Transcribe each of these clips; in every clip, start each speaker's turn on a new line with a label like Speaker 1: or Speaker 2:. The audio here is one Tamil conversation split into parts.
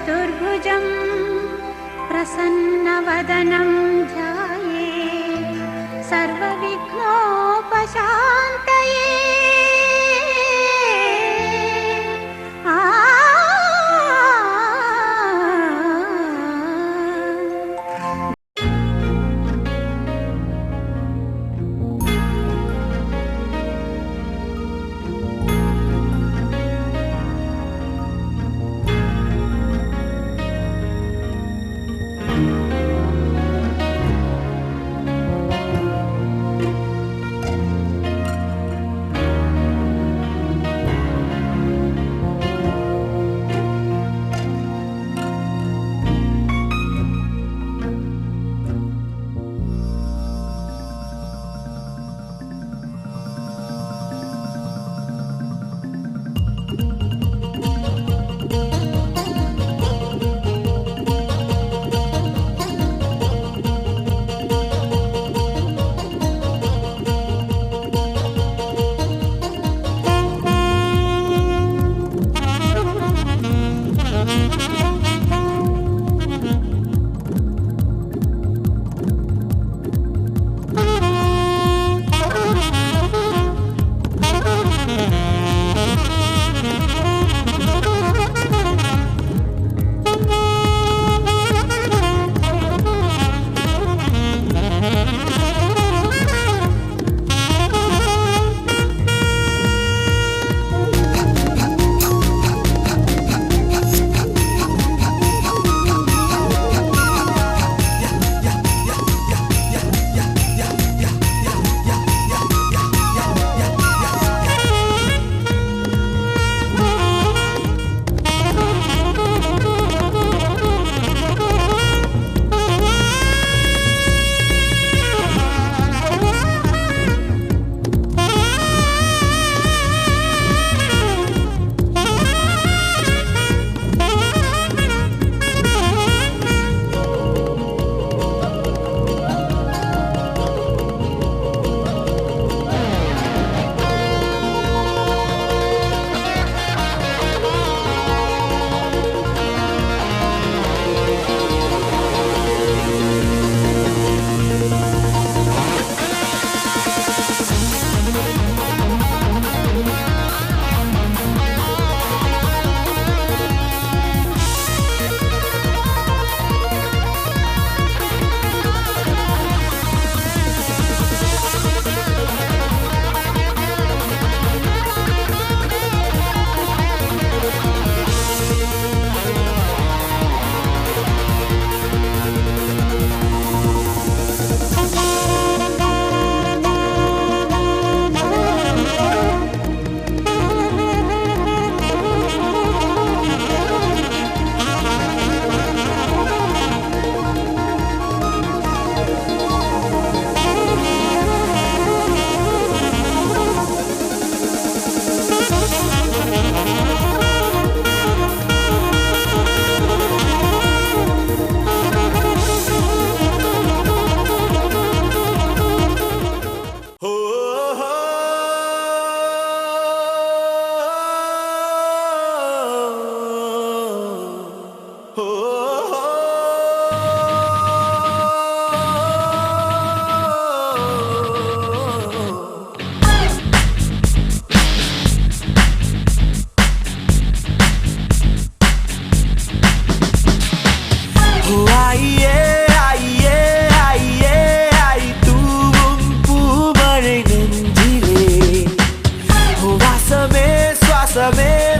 Speaker 1: चतुर्भुजं प्रसन्नवदनं ध्याये सर्वविघ्नोपशान्तये।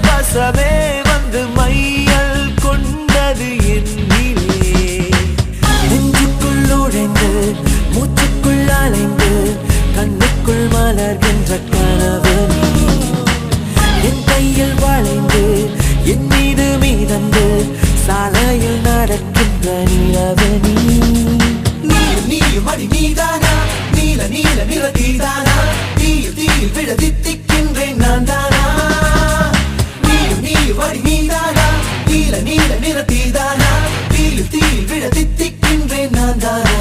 Speaker 2: வசமே வந்து மையல் கொண்டது என்னிலே. நெஞ்சுக்குள் நுழைந்து மூச்சுக்குள் அலைந்து கண்ணுக்குள் மலர்கின்ற கனவு நீ. என் கையில் வளைந்து என் மீது மீதந்து சாலையில் நடக்கின்ற நிலவு நீ. நீயும் அடி நீதானா, நீல நீல நிற தீதானா, தீயில் தீயில் விழ தித்திக்கின்றேன் நான் தானா. நீயும் அடி நீதானா, நீல நீல நிற தீதானா, தீயில் தீயில் விழ தித்திக்கின்றேன் நான் தானா.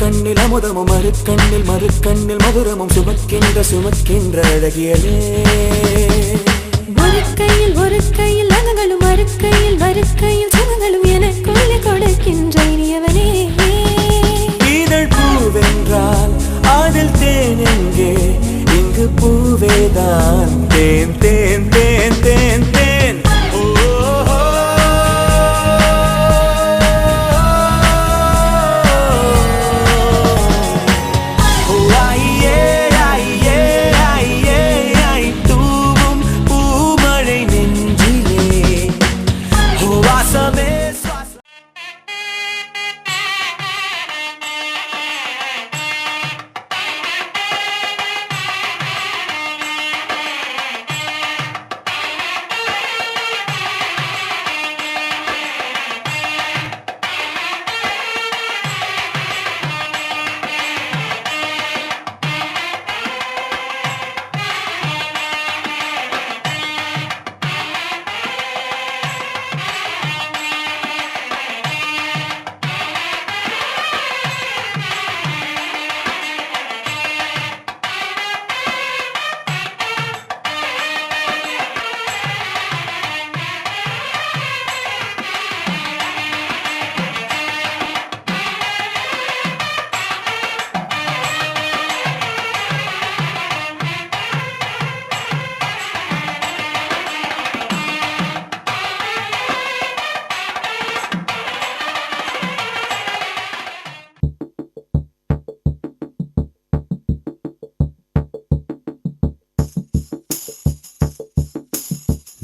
Speaker 2: கண்ணில் அமுதமும் மறுக்கண்ணில் மறுக்கண்ணில் மதுரமும் சுமக்கின்ற அழகியலே.
Speaker 1: ஒரு கையில் அகங்களும் மறுக்கையில் சுகங்களும் எனக்குள்ளே கொடுக்கின்ற இனியவனே.
Speaker 2: இதழ் பூவென்றால் அதில் தேன் எங்கே? இங்கு பூவேதான் தேன் தேன் தேன் தேன் தேன்.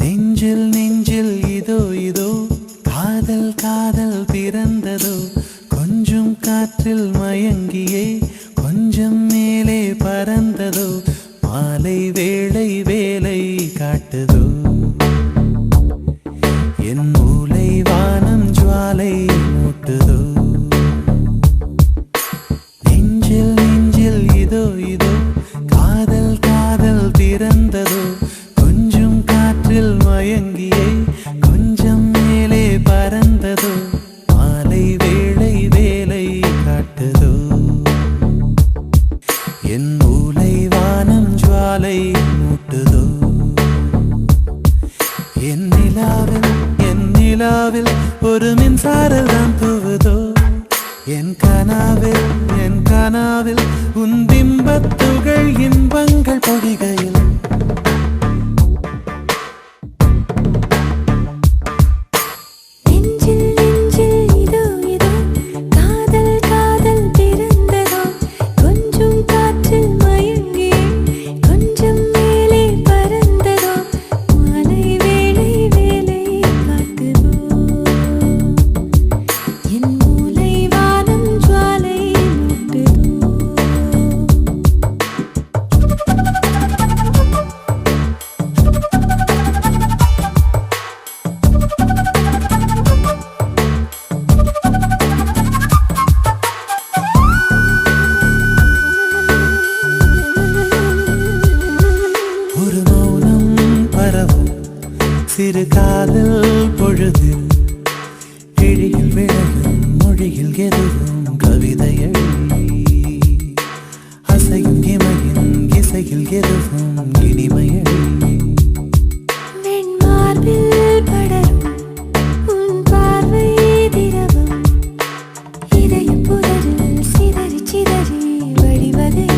Speaker 2: நெஞ்சில் நெஞ்சில் இதோ இதோ காதல் காதல் பிறந்ததோ. கொஞ்சம் காற்றில் மயங்கியே கொஞ்சம் மேலே பறந்ததோ. மாலை வேளை வேலை காட்டுதோ. என் மூளை வானம் ஜுவாலை மூட்டுதோ. நெஞ்சில் நெஞ்சில் இதோ இதோ காதல் காதல் பிறந்ததோ. மயங்கியே கொஞ்சம் மேலே பறந்ததோ. மாலை வேளை வேலை காட்டுதோ. என் மூளை வானம் ஜுவாலை மூட்டுதோ. என் நிலாவில் ஒரு மின்சாரம் தான் தூவுதோ. என் கனாவில் உன் பிம்பத்துகள் இன்பங்கள் பொழிகையில். சிறு காதல் பொழுதில் கிழியில் விழகும் மொழியில் எதுவும் கவிதையழி. அசையும் இமையின் இசையில் எதுவும் இனிமையழி.
Speaker 1: வெண்மார்பில் படரும் உன் பார்வை திரவம். இதயம் புதரில் சிதறி சிதறி வழிவதே.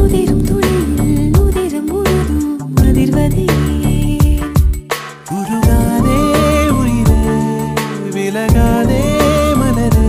Speaker 1: உதிரும் துளியில் உதிரம் முழுதும் அதிர்வதே.
Speaker 2: உருகாதே உயிரே விலகாதே மலரே.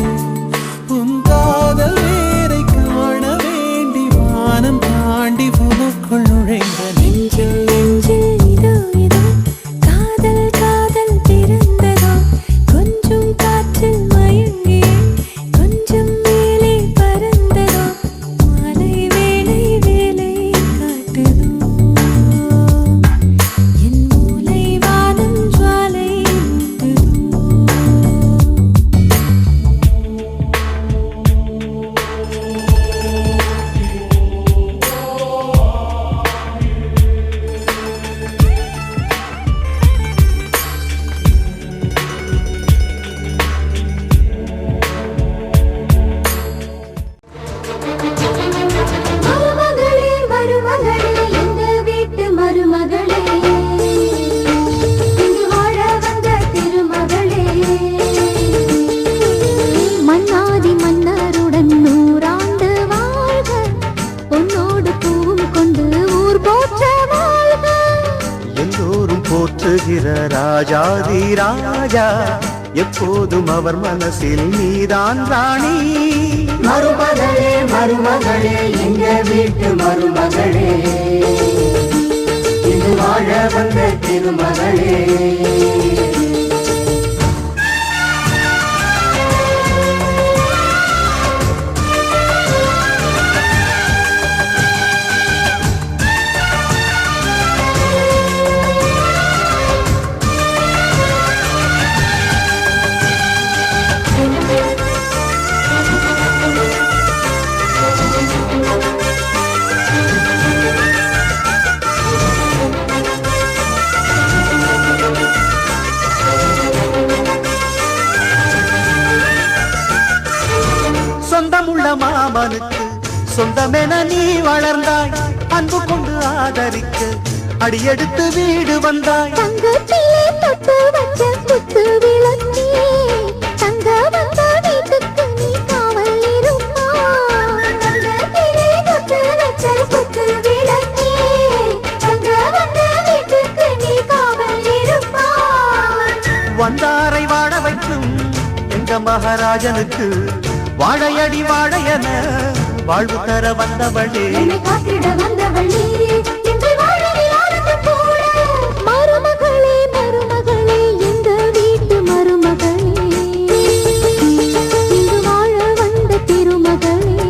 Speaker 3: போற்றுகிற ராஜாதி ராஜா எப்போதும் அவர் மனசில் நீதான் ராணி.
Speaker 4: மருமகளே மருமகளே எங்க வீட்டு மருமகளே இது வாழ வந்த திருமகளே.
Speaker 3: சொந்தமுள்ள மாமனுக்கு சொந்தமென நீ வளர்ந்தாய். அன்பு கொண்டு ஆதரிக்க அடியெடுத்து வீடு வந்தாய்.
Speaker 1: தங்கத்திலே தொட்டு வச்ச குத்து விளக்கே தங்க வந்த வீட்டுக்கு நீ காவல் இருப்பா. தங்கத்திலே தொட்டு வச்ச குத்து விளக்கே தங்க வந்த வீட்டுக்கு நீ காவல் இருப்பா.
Speaker 3: வந்தாரை வாழ வைக்கும் எங்க மகாராஜனுக்கு வாழையடி வாழையன வாழ்வு தர வந்தவளே.
Speaker 1: என்னை காத்திட வந்தவளே எங்கள் வாழ்வில் ஆனந்தம் கூட. மருமகளே மருமகளே எங்க வீட்டு மருமகளே இங்கு வாழ வந்த திருமகளே.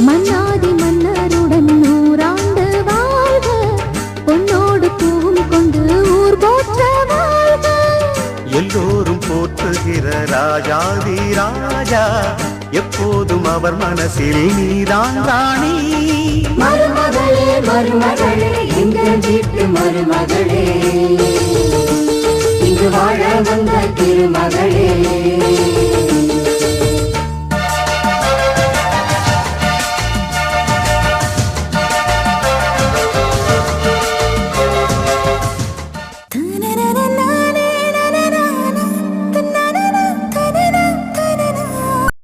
Speaker 1: மன்னாதி மன்னருடன் 100 ஆண்டு வாழ்க பொன்னோடு பூவும் கொண்டு ஊர் போற்ற வாழ்க.
Speaker 3: எல்லோரும் போற்றுகிற ராஜாதி ராஜா எப்போதும் அவர் மனசில் நீதான் ராணி.
Speaker 4: மருமகளே மருமகளே எங்க வீட்டு மருமகளே இங்கு வாழ வந்த திருமகளே.